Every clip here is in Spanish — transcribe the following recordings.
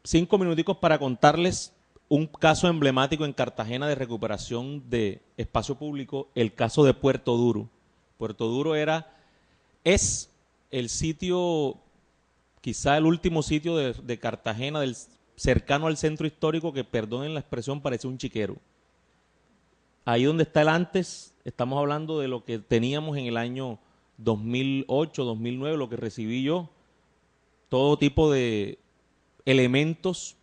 5 minuticos para contarles un caso emblemático en Cartagena de recuperación de espacio público, el caso de Puerto Duro. Puerto Duro es el sitio, quizá el último sitio de Cartagena, cercano al centro histórico, que, perdonen la expresión, parece un chiquero. Ahí donde está el antes, estamos hablando de lo que teníamos en el año 2008, 2009, lo que recibí yo, todo tipo de elementos,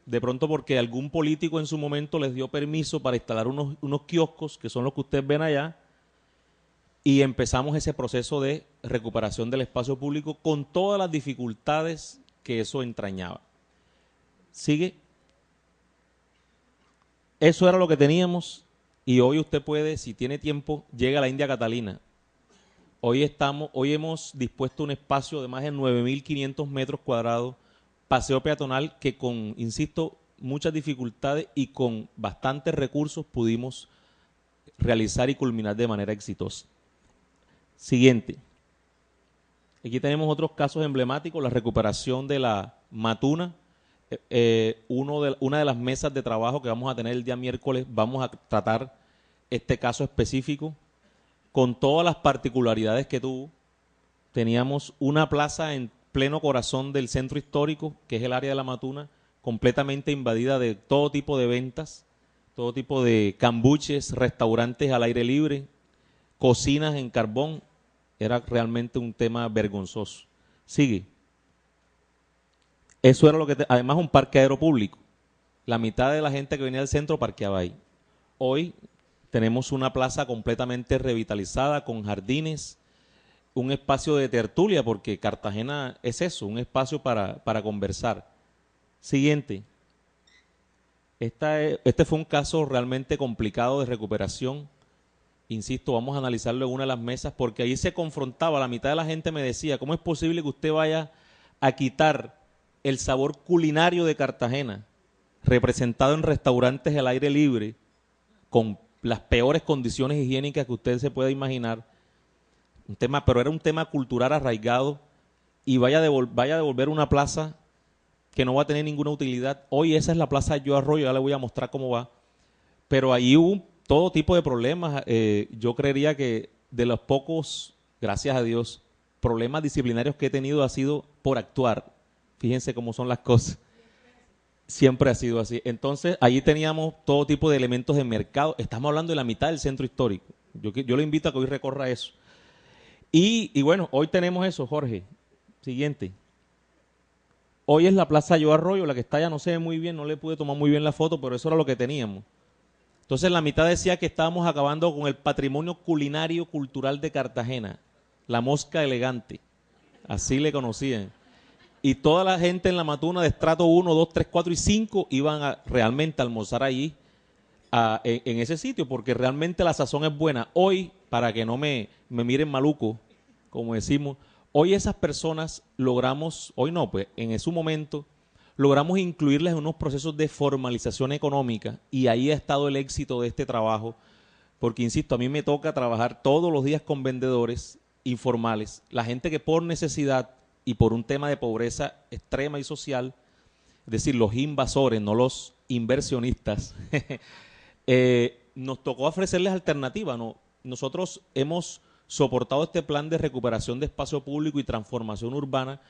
de pronto porque algún político en su momento les dio permiso para instalar unos kioscos, que son los que ustedes ven allá, y empezamos ese proceso de recuperación del espacio público con todas las dificultades que eso entrañaba. Sigue. Eso era lo que teníamos, y hoy usted puede, si tiene tiempo, llega a la India Catalina. Hoy hemos dispuesto un espacio de más de 9.500 metros cuadrados, paseo peatonal, que con, insisto, muchas dificultades y con bastantes recursos pudimos realizar y culminar de manera exitosa. Siguiente. Aquí tenemos otros casos emblemáticos, la recuperación de la Matuna. Una de las mesas de trabajo que vamos a tener el día miércoles, vamos a tratar este caso específico con todas las particularidades que tuvo. Teníamos una plaza en pleno corazón del centro histórico, que es el área de la Matuna, completamente invadida de todo tipo de ventas, todo tipo de cambuches, restaurantes al aire libre, cocinas en carbón. Era realmente un tema vergonzoso. Sigue. Eso era además, un parqueadero público. La mitad de la gente que venía del centro parqueaba ahí. Hoy tenemos una plaza completamente revitalizada, con jardines, un espacio de tertulia, porque Cartagena es eso, un espacio para conversar. Siguiente. Este fue un caso realmente complicado de recuperación. Insisto, vamos a analizarlo en una de las mesas, porque ahí se confrontaba, la mitad de la gente me decía, ¿cómo es posible que usted vaya a quitar el sabor culinario de Cartagena, representado en restaurantes al aire libre, con las peores condiciones higiénicas que usted se pueda imaginar? Pero era un tema cultural arraigado, y vaya a devolver una plaza que no va a tener ninguna utilidad. Hoy esa es la Plaza Yo Arroyo, ya le voy a mostrar cómo va. Pero ahí hubo todo tipo de problemas. Yo creería que de los pocos, gracias a Dios, problemas disciplinarios que he tenido ha sido por actuar. Fíjense cómo son las cosas. Siempre ha sido así. Entonces, allí teníamos todo tipo de elementos de mercado. Estamos hablando de la mitad del centro histórico. Yo le invito a que hoy recorra eso. Y bueno, hoy tenemos eso, Jorge. Siguiente. Hoy es la Plaza Yo Arroyo, la que está allá, no se ve muy bien, no le pude tomar muy bien la foto, pero eso era lo que teníamos. Entonces la mitad decía que estábamos acabando con el patrimonio culinario cultural de Cartagena, la mosca elegante, así le conocían. Y toda la gente en la Matuna de estrato 1, 2, 3, 4 y 5 iban realmente a almorzar allí, en ese sitio, porque realmente la sazón es buena. Hoy, para que no me miren maluco, como decimos, hoy esas personas hoy no, pues en su momento, logramos incluirlas en unos procesos de formalización económica, y ahí ha estado el éxito de este trabajo, porque, insisto, a mí me toca trabajar todos los días con vendedores informales, la gente que por necesidad y por un tema de pobreza extrema y social, es decir, los invasores, no los inversionistas, nos tocó ofrecerles alternativas, ¿no? Nosotros hemos soportado este plan de recuperación de espacio público y transformación urbana,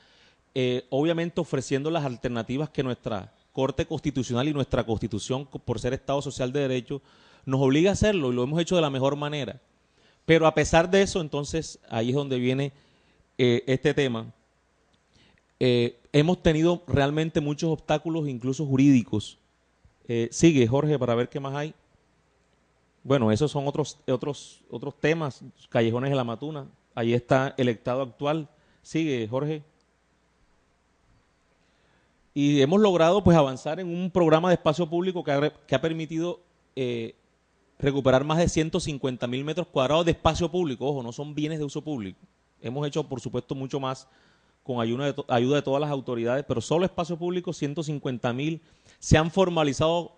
obviamente ofreciendo las alternativas que nuestra Corte Constitucional y nuestra Constitución, por ser Estado Social de Derecho, nos obliga a hacerlo, y lo hemos hecho de la mejor manera. Pero a pesar de eso, entonces, ahí es donde viene este tema. Hemos tenido realmente muchos obstáculos, incluso jurídicos. Sigue, Jorge, para ver qué más hay. Bueno, esos son otros temas, callejones de la Matuna. Ahí está el estado actual. Sigue, Jorge. Y hemos logrado, pues, avanzar en un programa de espacio público que ha permitido recuperar más de 150.000 metros cuadrados de espacio público. Ojo, no son bienes de uso público. Hemos hecho, por supuesto, mucho más con ayuda de todas las autoridades, pero solo espacio público, 150.000. Se han formalizado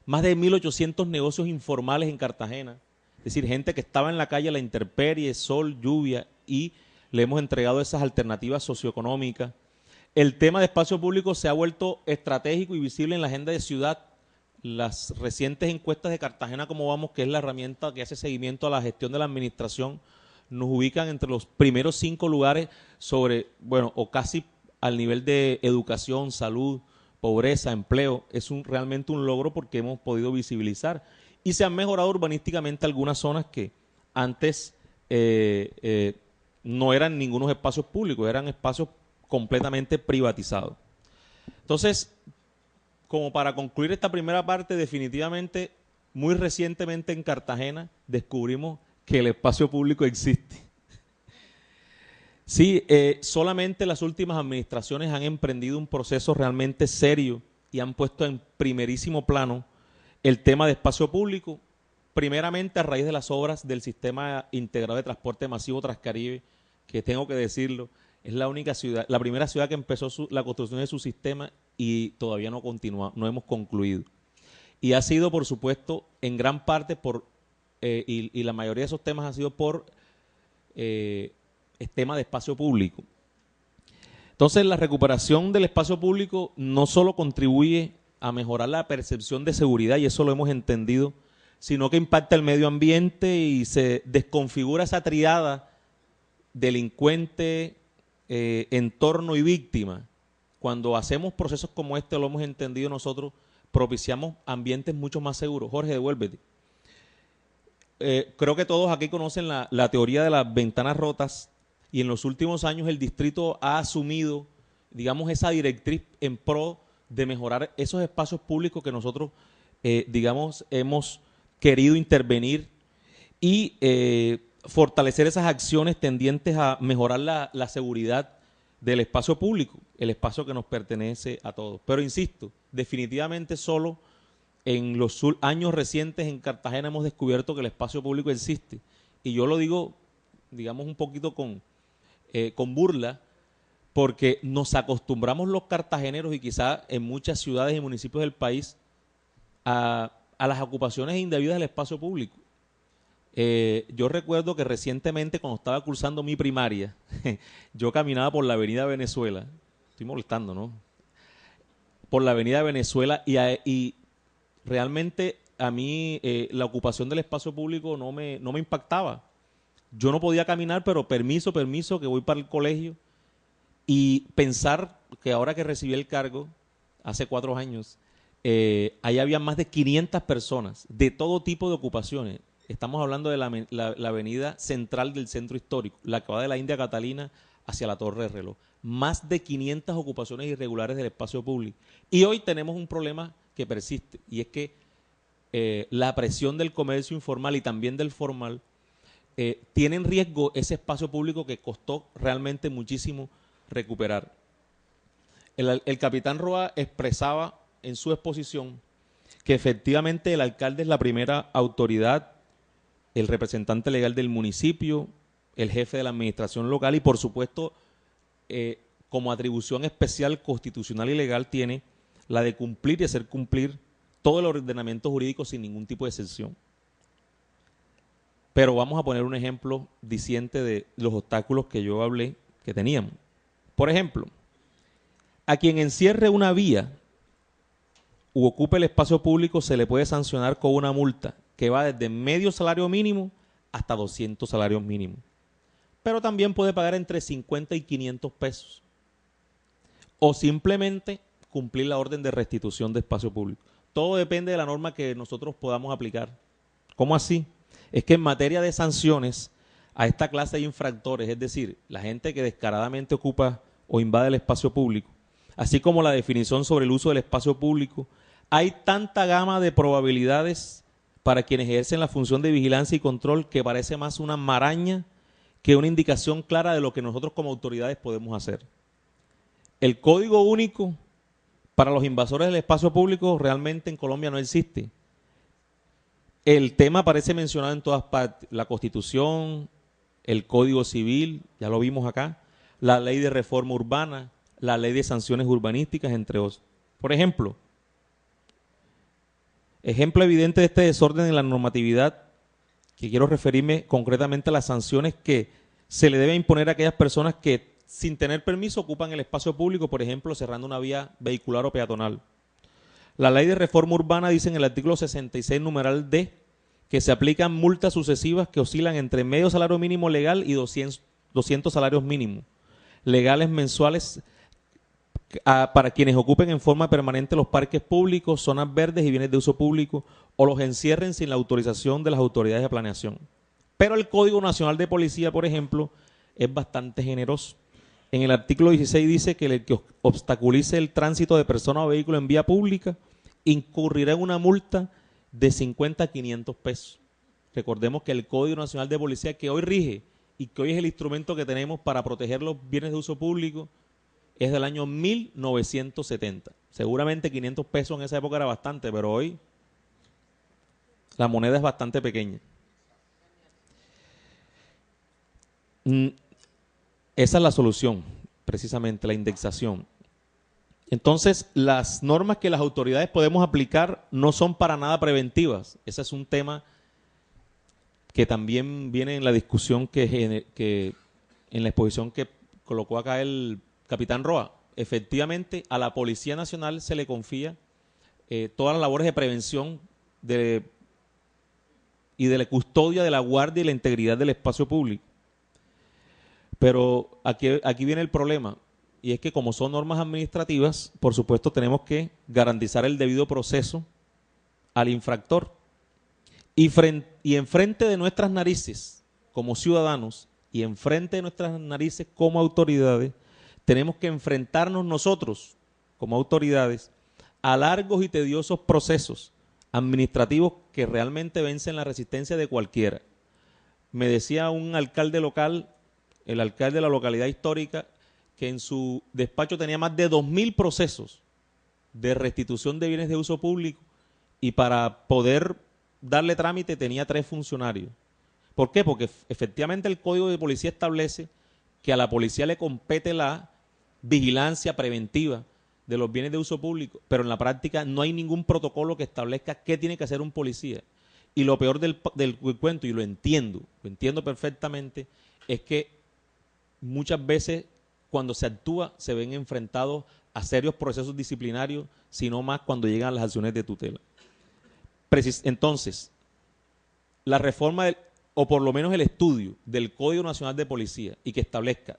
más de 1.800 negocios informales en Cartagena. Es decir, gente que estaba en la calle a la intemperie, sol, lluvia, y le hemos entregado esas alternativas socioeconómicas. El tema de espacio público se ha vuelto estratégico y visible en la agenda de ciudad. Las recientes encuestas de Cartagena Cómo Vamos, que es la herramienta que hace seguimiento a la gestión de la administración, nos ubican entre los primeros 5 lugares sobre, bueno, o casi al nivel de educación, salud, pobreza, empleo. Es realmente un logro porque hemos podido visibilizar. Y se han mejorado urbanísticamente algunas zonas que antes no eran ningunos espacios públicos, eran espacios completamente privatizados. Entonces, como para concluir esta primera parte, definitivamente, muy recientemente en Cartagena descubrimos que el espacio público existe. Sí, solamente las últimas administraciones han emprendido un proceso realmente serio y han puesto en primerísimo plano el tema de espacio público, primeramente a raíz de las obras del Sistema Integrado de Transporte Masivo Transcaribe, que tengo que decirlo, es la única ciudad, la primera ciudad que empezó la construcción de su sistema y todavía no continúa, no hemos concluido. Y ha sido, por supuesto, en gran parte por, y la mayoría de esos temas han sido por tema de espacio público. Entonces, la recuperación del espacio público no solo contribuye a mejorar la percepción de seguridad, y eso lo hemos entendido, sino que impacta el medio ambiente y se desconfigura esa triada delincuente, entorno y víctima. Cuando hacemos procesos como este, lo hemos entendido nosotros, propiciamos ambientes mucho más seguros. Jorge, devuélvete. Creo que todos aquí conocen la teoría de las ventanas rotas y en los últimos años el distrito ha asumido, digamos, esa directriz en pro de mejorar esos espacios públicos que nosotros, digamos, hemos querido intervenir y fortalecer esas acciones tendientes a mejorar la seguridad del espacio público, el espacio que nos pertenece a todos. Pero insisto, definitivamente solo en los años recientes en Cartagena hemos descubierto que el espacio público existe. Y yo lo digo, digamos, un poquito con burla, porque nos acostumbramos los cartageneros y quizás en muchas ciudades y municipios del país a las ocupaciones indebidas del espacio público. Yo recuerdo que recientemente cuando estaba cursando mi primaria, yo caminaba por la avenida Venezuela, estoy molestando, ¿no? Por la avenida Venezuela y realmente a mí la ocupación del espacio público no me impactaba. Yo no podía caminar, pero permiso, que voy para el colegio. Y pensar que ahora que recibí el cargo, hace 4 años, ahí había más de 500 personas de todo tipo de ocupaciones. Estamos hablando de la avenida central del centro histórico, la que va de la India Catalina hacia la Torre del Reloj. Más de 500 ocupaciones irregulares del espacio público. Y hoy tenemos un problema que persiste, y es que la presión del comercio informal y también del formal tiene en riesgo ese espacio público que costó realmente muchísimo recuperar. El capitán Roa expresaba en su exposición que efectivamente el alcalde es la primera autoridad, el representante legal del municipio, el jefe de la administración local y por supuesto como atribución especial constitucional y legal tiene la de cumplir y hacer cumplir todo el ordenamiento jurídico sin ningún tipo de excepción. Pero vamos a poner un ejemplo diciente de los obstáculos que yo hablé que teníamos. Por ejemplo, a quien encierre una vía u ocupe el espacio público se le puede sancionar con una multa que va desde medio salario mínimo hasta 200 salarios mínimos. Pero también puede pagar entre 50 y 500 pesos. O simplemente cumplir la orden de restitución de espacio público. Todo depende de la norma que nosotros podamos aplicar. ¿Cómo así? Es que en materia de sanciones a esta clase de infractores, es decir, la gente que descaradamente ocupa o invade el espacio público, así como la definición sobre el uso del espacio público, hay tanta gama de probabilidades para quienes ejercen la función de vigilancia y control que parece más una maraña que una indicación clara de lo que nosotros como autoridades podemos hacer. El código único para los invasores del espacio público realmente en Colombia no existe. El tema aparece mencionado en todas partes, la Constitución, el Código Civil, ya lo vimos acá, la Ley de Reforma Urbana, la Ley de Sanciones Urbanísticas, entre otros. Por ejemplo evidente de este desorden en la normatividad, que quiero referirme concretamente a las sanciones que se le debe imponer a aquellas personas que sin tener permiso ocupan el espacio público, por ejemplo, cerrando una vía vehicular o peatonal. La ley de reforma urbana dice en el artículo 66, numeral D, que se aplican multas sucesivas que oscilan entre medio salario mínimo legal y 200 salarios mínimos legales mensuales para quienes ocupen en forma permanente los parques públicos, zonas verdes y bienes de uso público o los encierren sin la autorización de las autoridades de planeación. Pero el Código Nacional de Policía, por ejemplo, es bastante generoso. En el artículo 16 dice que el que obstaculice el tránsito de personas o vehículos en vía pública incurrirá en una multa de 50 a 500 pesos. Recordemos que el Código Nacional de Policía, que hoy rige y que hoy es el instrumento que tenemos para proteger los bienes de uso público, es del año 1970. Seguramente 500 pesos en esa época era bastante, pero hoy la moneda es bastante pequeña. Esa es la solución, precisamente, la indexación. Entonces, las normas que las autoridades podemos aplicar no son para nada preventivas. Ese es un tema que también viene en la discusión que en la exposición que colocó acá el capitán Roa. Efectivamente, a la Policía Nacional se le confía todas las labores de prevención y de la custodia de la guardia y la integridad del espacio público. Pero aquí viene el problema, y es que como son normas administrativas, por supuesto tenemos que garantizar el debido proceso al infractor. Y enfrente de nuestras narices, como ciudadanos, y enfrente de nuestras narices como autoridades, tenemos que enfrentarnos nosotros, como autoridades, a largos y tediosos procesos administrativos que realmente vencen la resistencia de cualquiera. Me decía un alcalde local, el alcalde de la localidad histórica, que en su despacho tenía más de 2.000 procesos de restitución de bienes de uso público y para poder darle trámite tenía 3 funcionarios. ¿Por qué? Porque efectivamente el Código de Policía establece que a la policía le compete la vigilancia preventiva de los bienes de uso público, pero en la práctica no hay ningún protocolo que establezca qué tiene que hacer un policía. Y lo peor del cuento, y lo entiendo perfectamente, es que muchas veces cuando se actúa se ven enfrentados a serios procesos disciplinarios, sino más cuando llegan las acciones de tutela. Entonces, la reforma, o por lo menos el estudio del Código Nacional de Policía, y que establezca,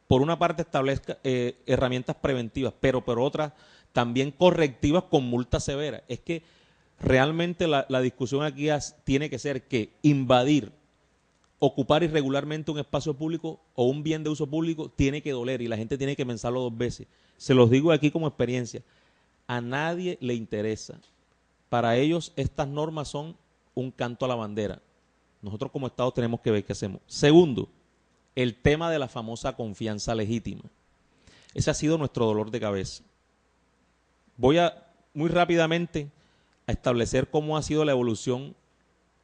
por una parte establezca herramientas preventivas, pero por otra también correctivas con multas severas. Es que realmente la discusión aquí tiene que ser que invadir, ocupar irregularmente un espacio público o un bien de uso público tiene que doler y la gente tiene que pensarlo 2 veces. Se los digo aquí como experiencia. A nadie le interesa. Para ellos estas normas son un canto a la bandera. Nosotros como Estado tenemos que ver qué hacemos. Segundo, el tema de la famosa confianza legítima. Ese ha sido nuestro dolor de cabeza. Voy muy rápidamente a establecer cómo ha sido la evolución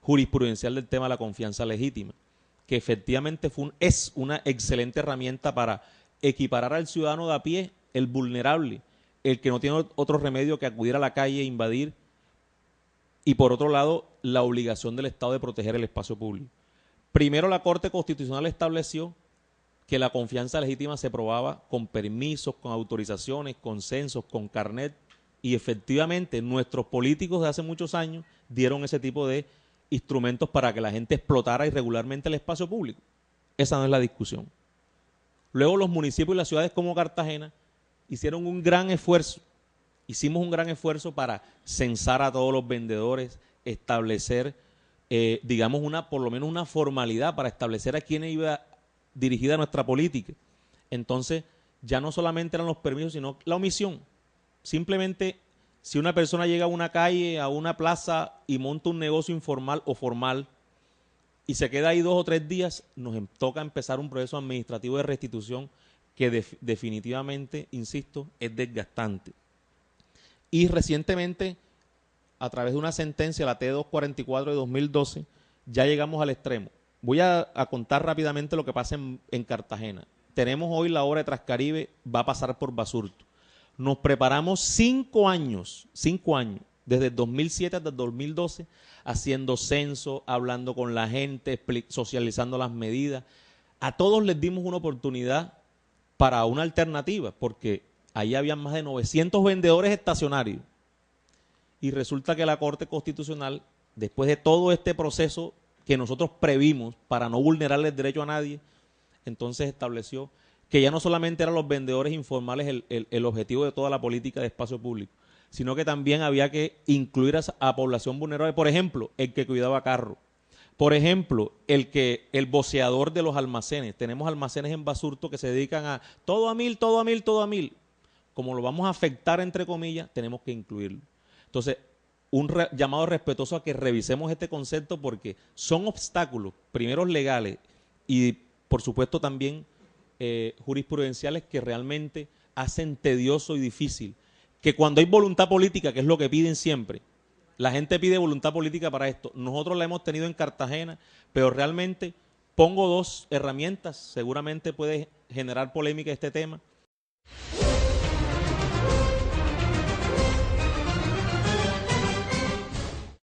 jurisprudencial del tema de la confianza legítima, que efectivamente es una excelente herramienta para equiparar al ciudadano de a pie, el vulnerable, el que no tiene otro remedio que acudir a la calle e invadir, y por otro lado, la obligación del Estado de proteger el espacio público. Primero, la Corte Constitucional estableció que la confianza legítima se probaba con permisos, con autorizaciones, con censos, con carnet, y efectivamente nuestros políticos de hace muchos años dieron ese tipo de instrumentos para que la gente explotara irregularmente el espacio público. Esa no es la discusión. Luego los municipios y las ciudades como Cartagena hicieron un gran esfuerzo. Hicimos un gran esfuerzo para censar a todos los vendedores, establecer, digamos, por lo menos una formalidad para establecer a quién iba dirigida nuestra política. Entonces, ya no solamente eran los permisos, sino la omisión. Simplemente, si una persona llega a una calle, a una plaza y monta un negocio informal o formal y se queda ahí 2 o 3 días, nos toca empezar un proceso administrativo de restitución que definitivamente, insisto, es desgastante. Y recientemente, a través de una sentencia, la T244 de 2012, ya llegamos al extremo. Voy a contar rápidamente lo que pasa en Cartagena. Tenemos hoy la obra de Trascaribe, va a pasar por Basurto. Nos preparamos 5 años, desde el 2007 hasta el 2012, haciendo censo, hablando con la gente, socializando las medidas. A todos les dimos una oportunidad para una alternativa, porque ahí habían más de 900 vendedores estacionarios. Y resulta que la Corte Constitucional, después de todo este proceso que nosotros previmos para no vulnerarle el derecho a nadie, entonces estableció que ya no solamente eran los vendedores informales el objetivo de toda la política de espacio público, sino que también había que incluir a población vulnerable. Por ejemplo, el que cuidaba carro. Por ejemplo, el voceador de los almacenes. Tenemos almacenes en Basurto que se dedican a todo a 1000, todo a 1000, todo a 1000. Como lo vamos a afectar, entre comillas, tenemos que incluirlo. Entonces, llamado respetuoso a que revisemos este concepto porque son obstáculos, primeros legales y por supuesto también jurisprudenciales que realmente hacen tedioso y difícil. Que cuando hay voluntad política, que es lo que piden siempre, la gente pide voluntad política para esto. Nosotros la hemos tenido en Cartagena, pero realmente pongo dos herramientas, seguramente puede generar polémica este tema.